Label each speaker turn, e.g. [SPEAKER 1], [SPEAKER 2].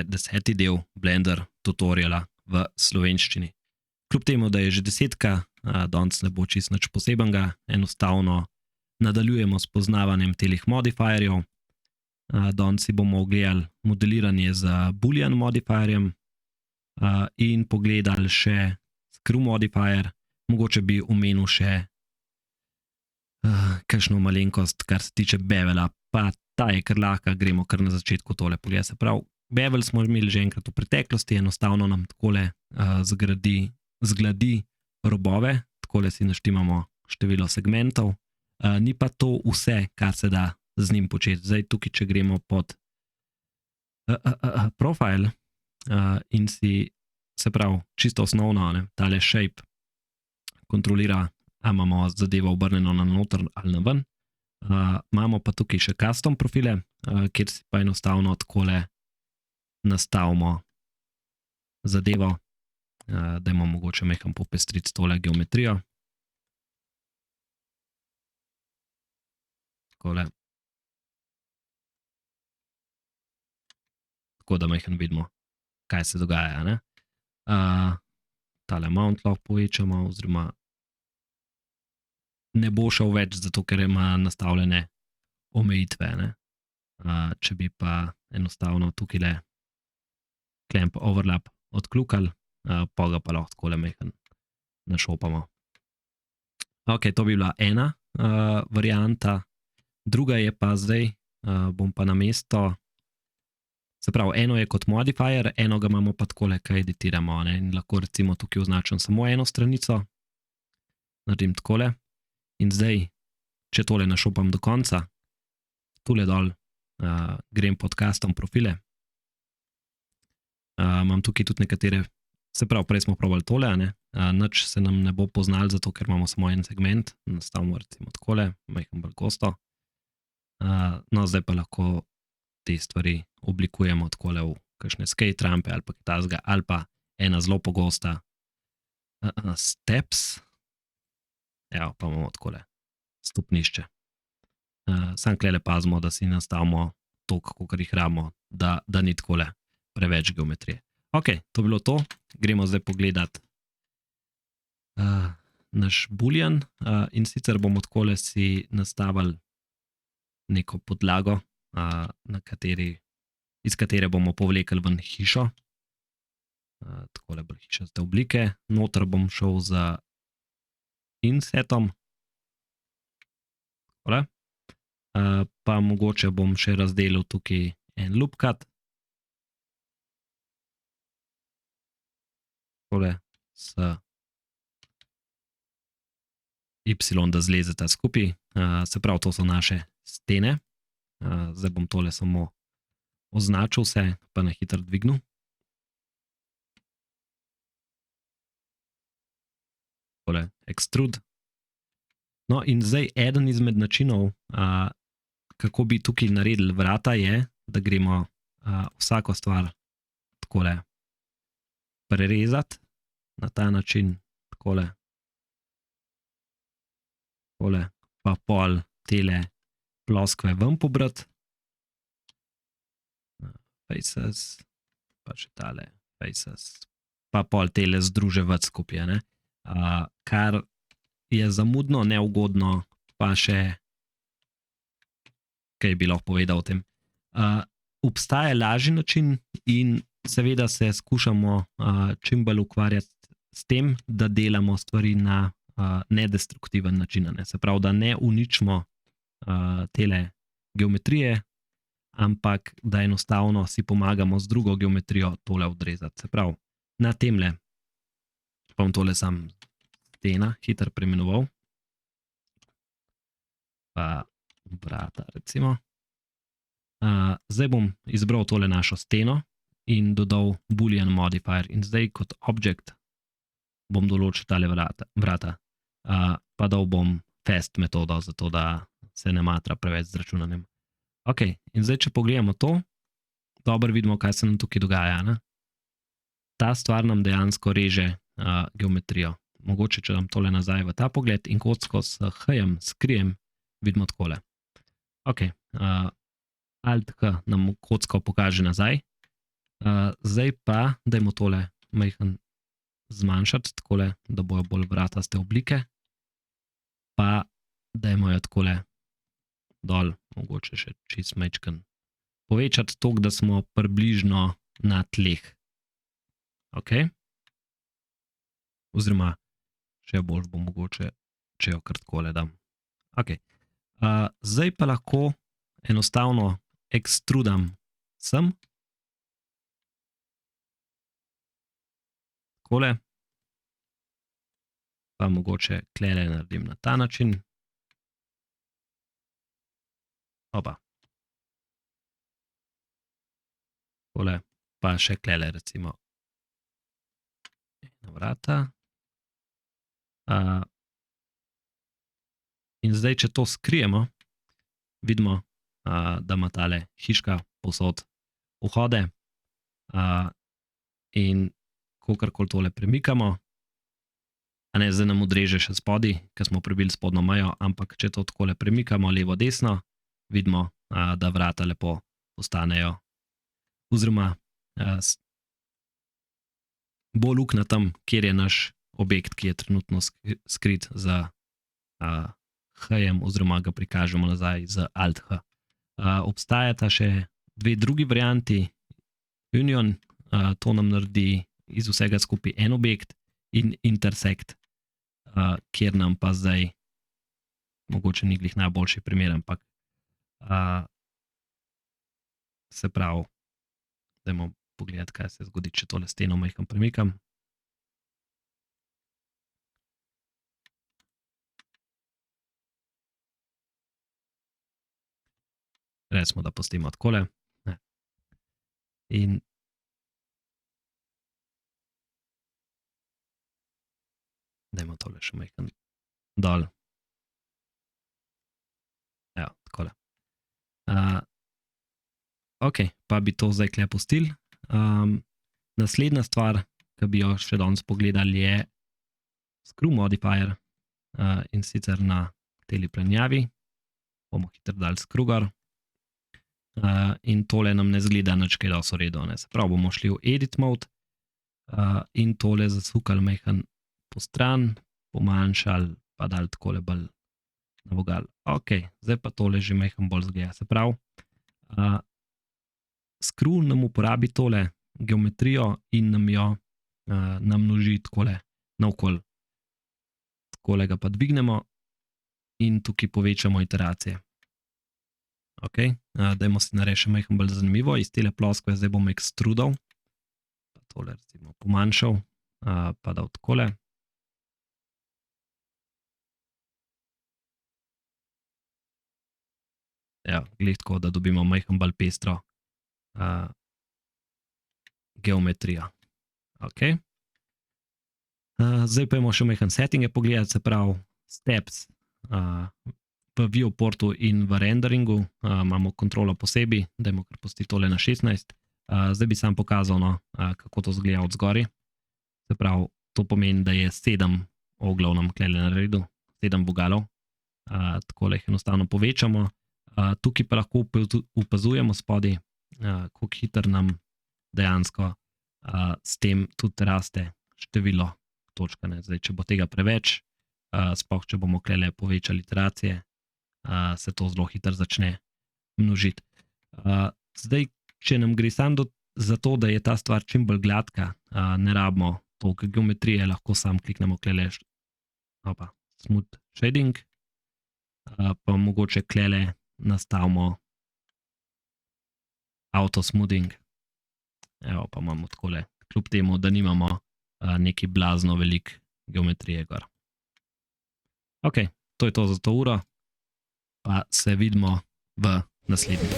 [SPEAKER 1] že 10. del Blender tutoriala v slovenščini. Kljub temu, da je že 10, danes ne bo čisto nič posebenega, enostavno nadaljujemo s poznavanjem telih modifierjev. Danes si bomo ogledali modeliranje z boolean modifierjem in pogledali še screw modifier, mogoče bi omenil še kakšno malenkost, kar se tiče bevela, pa ta je kar lahka, gremo kar na začetku tole pogledati. Se pravi, bevel smo imeli že enkrat v preteklosti, enostavno nam takole zgladi robove, takole si naštimamo število segmentov, ni pa to vse, kar se da z njim početi. Zdaj tukaj, če gremo pod profile in si, se pravi, čisto osnovno, tale shape kontrolira, ali imamo zadevo obrnjeno na noter ali na ven. Imamo pa tukaj še custom profile, kjer si pa enostavno takole nastavimo zadevo, dajmo mogoče meham popestriti tole geometrijo. Takole. Tako da meham vidimo, kaj se dogaja, ne. Tale mount lahko povečamo, oziroma ne bo šel več, zato ker ima nastavljene omejitve, ne. Če bi pa enostavno tukajle clamp overlap odkljukali, pa ga pa lahko takole meham našopamo. Ok, to bi bila ena varianta. Druga je pa zdaj, bom pa namesto, se pravi, eno je kot modifier, eno ga imamo pa takole, kaj editiramo, ne, in lahko recimo tukaj označim samo eno stranico, naredim takole, in zdaj, če tole našopam do konca, tule dol grem pod custom profile, imam tukaj tudi nekatere, se pravi, prej smo probali tole, ne, nič se nam ne bo poznalo, zato ker imamo samo en segment, nastavimo recimo takole, majhen bolj gosto, no, zdaj pa lahko te stvari oblikujemo takole v kakšne skate rampe ali pa kaj takega, ali pa ena zelo pogosta steps, evo, pa imamo takole stopnišče. Samo tlele pazimo, da si nastavimo toliko, kolikor jih rabimo, da ni takole preveč geometrije. Ok, to bi bilo to, gremo zdaj pogledat naš boolean in sicer bomo takole si nastavili neko podlago, iz katere bomo povlekli ven hišo. Takole bolj hišaste oblike, noter bom šel z insetom, takole, pa mogoče bom še razdelil tukaj en loop cut, takole s Y, da zlezeta skupaj, se pravi, to so naše stene. Zdaj bom tole samo označil vse, pa na hitro dvignil. Tole extrude. No, in zdaj eden izmed načinov, kako bi tukaj naredili vrata, je, da gremo vsako stvar takole prerezati na ta način, takole, takole, pa pol tele ploskve ven pobrati, faces, pa še tale faces, pa pol tele združevati skupaj, ne. Kar je zamudno, neugodno, pa še, kaj bi lahko povedal o tem. Obstaja lažji način in seveda se skušamo čim bolj ukvarjati s tem, da delamo stvari na nedestruktiven način, ne. Se pravi, da ne uničimo tele geometrije, ampak da enostavno si pomagamo z drugo geometrijo tole odrezati. Se pravi, na temle, pa bom tole sam stena hitro preimenoval, pa vrata recimo. Zdaj bom izbral tole našo steno in dodal boolean modifier in zdaj kot object bom določil tale vrata, pa dal bom fast metodo, zato da se ne matra preveč z računanjem. Ok, in zdaj, če pogledamo to, dobro vidimo, kaj se nam tukaj dogaja, ne. Ta stvar nam dejansko reže geometrijo. Mogoče, če dam tole nazaj v ta pogled in kocko s H-jem skrijem, vidimo takole. Ok, Alt-H nam kocko pokaže nazaj, Zdaj pa dajmo tole majhen zmanjšati, takole, da bojo bolj vrataste oblike. Pa dajmo jo takole dol, mogoče še čist majčken povečati toliko, da smo približno na tleh. Ok? Oziroma, še bolj bo mogoče, če jo kar takole dam. Ok. Zdaj pa lahko enostavno ekstrudam sem. Takole. Pa mogoče tlele naredim na ta način. Opa. Takole. Pa še tlele recimo ena vrata. In zdaj, če to skrijemo, vidimo, da ima tale hiška povsod vhode. In kakorkoli tole premikamo, zdaj nam odreže še spodaj, ker smo prebili spodnjo mejo, ampak če to takole premikamo levo desno, vidimo, da vrata lepo ostanejo. Oziroma, bo luknja tam, kjer je naš objekt, ki je trenutno skrit z H-jem, oziroma ga prikažemo nazaj z Alt-H. Obstajata še dve drugi varianti. Union, to nam naredi iz vsega skupaj en objekt, in Intersect, kjer nam pa zdaj mogoče ni glih najboljši primer, ampak se pravi, dajmo pogledati, kaj se zgodi, če tole steno majhen premikam. Recimo, da pustimo takole. In dajmo tole še majhen dol. Evo, takole. Ok, pa bi to zdaj tule pustili. Naslednja stvar, ki bi jo še danes pogledali, je Screw Modifier, in sicer na teli plenjavi. Bomo hitro dali screw gor. In tole nam ne zgleda nič kaj dosti v redu, ne. Se pravi, bomo šli v Edit mode, in tole zasukali majhen postran, pomanjšali, pa dali takole bolj na vogal. Ok, zdaj pa tole že majhen bolj zgleda. Se pravi, screw nam uporabi tole geometrijo in nam jo namnoži takole naokoli. Takole ga pa dvignemo in tukaj povečamo iteracije. Ok, dajmo si narediti še majhen bolj zanimivo. Iz tele ploskve zdaj bom ekstrudal. Tole recimo pomanjšal, pa dal takole. Ja, glih tako, da dobimo majhen bolj pestro geometrijo. Ok. Zdaj pa imamo še majhen settinge pogledati, se pravi steps v viewportu in v renderingu imamo kontrolo posebej, dajmo kar pustiti tole na 16. Zdaj bi sam pokazal, no, kako to izgleda od zgoraj. Se pravi, to pomeni, da je 7 oglov nam tlele naredil, 7 vogalov. Takole jih enostavno povečamo. Tukaj pa lahko opazujemo spodaj, koliko hitro nam dejansko s tem tudi raste število točk, ne. Zdaj, če bo tega preveč, sploh če bomo tlele povečali iteracije, se to zelo hitro začne množiti. Zdaj, če nam gre samo za to, da je ta stvar čim bolj gladka, ne rabimo toliko geometrije, lahko samo kliknemo tlele smooth shading, pa mogoče tlele nastavimo auto smoothing. Evo, pa imamo takole, kljub temu, da nimamo neki blazno veliko geometrije gor. Ok, to je to za to uro, pa se vidimo v naslednji.